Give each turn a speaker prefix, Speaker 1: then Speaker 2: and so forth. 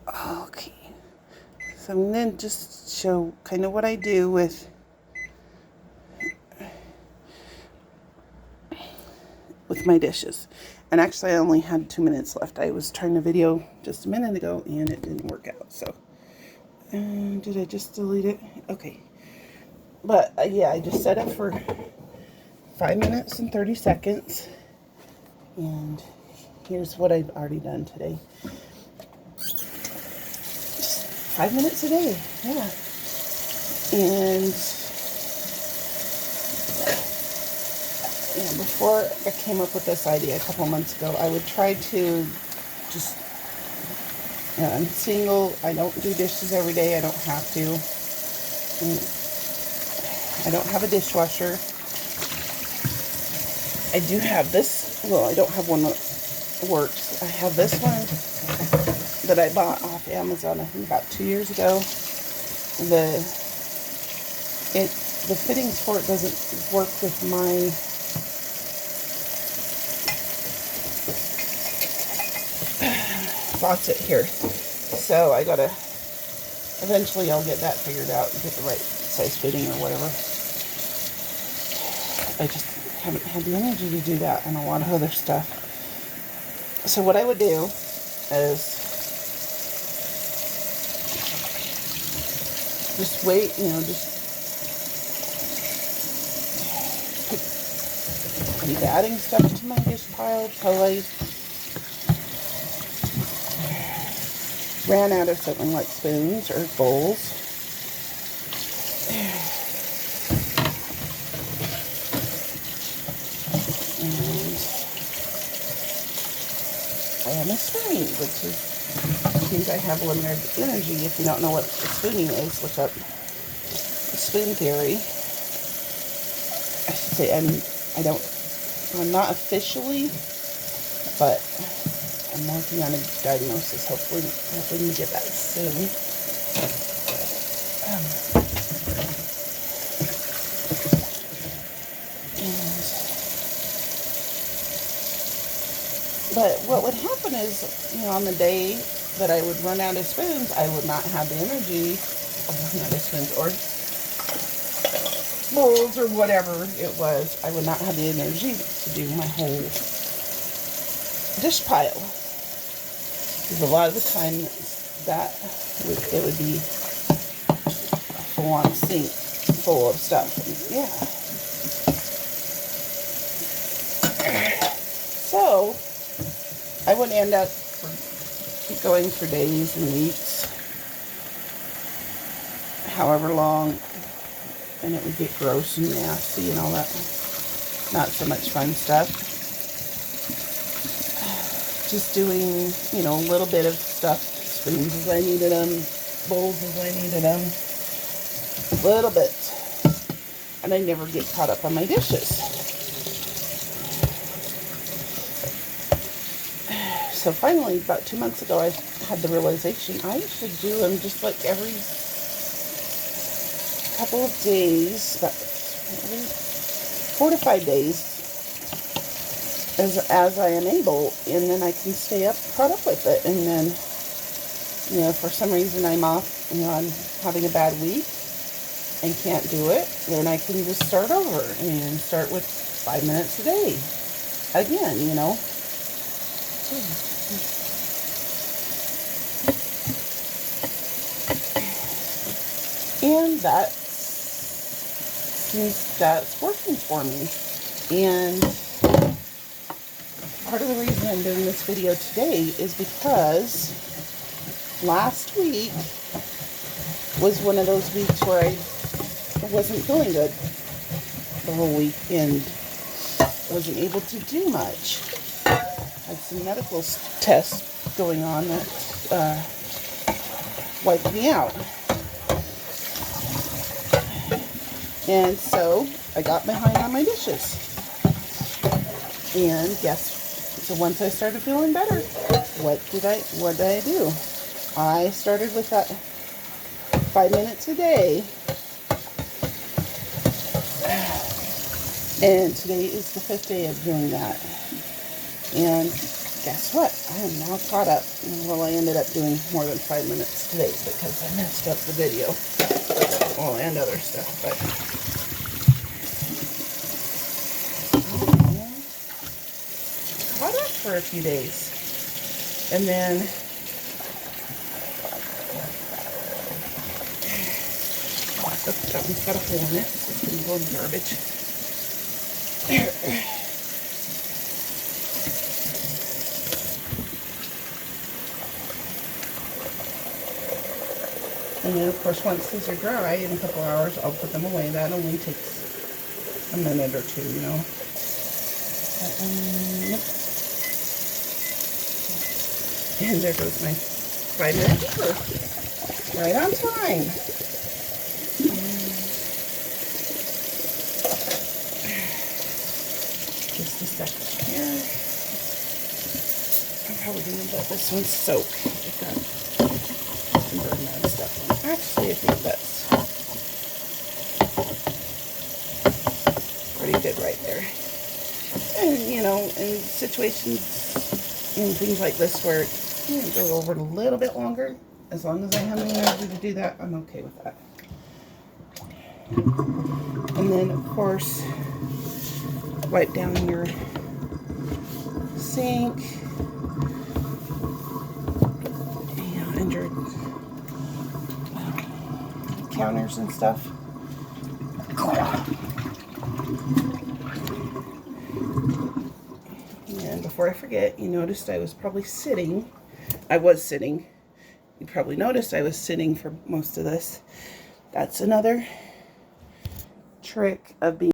Speaker 1: Okay. So I'm going to just show kind of what I do with my dishes. And actually I only had 2 minutes left. I was trying to video just a minute ago and it didn't work out. So did I just delete it? Okay. But yeah, I just set it for 5 minutes and 30 seconds. And here's what I've already done today. Just 5 minutes a day. Yeah. And before I came up with this idea a couple months ago, I would try to just, I'm single, I don't do dishes every day, I don't have to. I don't have a dishwasher. I do have this, well, I don't have one that works. I have this one that I bought off Amazon, I think about 2 years ago. The fittings for it doesn't work with my faucet here. So I gotta, eventually I'll get that figured out and get the right size fitting or whatever. I just haven't had the energy to do that and a lot of other stuff. So what I would do is just wait, just keep adding stuff to my dish pile till I ran out of something like spoons or bowls. And I have a spoon, which means I have limited energy. If you don't know what a spooning is, look up spoon theory. I should say I'm not officially, but I'm working on a diagnosis. Hopefully we get that soon. But what would happen is, on the day that I would run out of spoons, I would not have the energy, or run out of spoons, or bowls, or whatever it was. I would not have the energy to do my whole dish pile. Because a lot of the time it would be a full-on sink full of stuff. Yeah. So I would end up going for days and weeks, however long, and it would get gross and nasty and all that not so much fun stuff. Just doing, a little bit of stuff, spoons as I needed them, bowls as I needed them, a little bit, and I never get caught up on my dishes. So finally, about 2 months ago, I had the realization I should do them just like every couple of days, about every 4 to 5 days, as I am able, and then I can stay caught up with it. And then, if for some reason I'm off, I'm having a bad week and can't do it, then I can just start over and start with 5 minutes a day again, And that's working for me. And part of the reason I'm doing this video today is because last week was one of those weeks where I wasn't feeling good the whole week and wasn't able to do much. I had some medical tests going on that wiped me out. And so I got behind on my dishes. And so once I started feeling better, what did I do? I started with that 5 minutes a day. And today is the 5th day of doing that. And guess what? I am now caught up. Well, I ended up doing more than 5 minutes today because I messed up the video. Well, and other stuff, but caught up for a few days. And then oops, that one's got a hole in it, so it's gonna go in the garbage. And then, of course, once these are dry, in a couple hours, I'll put them away. That only takes a minute or two, you know. Yep. And there goes my 5-minute beeper. Right on time. Just a second here. I'm probably going to let this one soak. Get that some burn that stuff on. Actually, I think that's pretty good right there. And, you know, in situations, in things like this where you know, go over it a little bit longer, as long as I have the energy to do that, I'm okay with that. And then, of course, wipe down your sink and your counters and stuff. And before I forget, you noticed I was sitting. You probably noticed I was sitting for most of this. That's another trick of being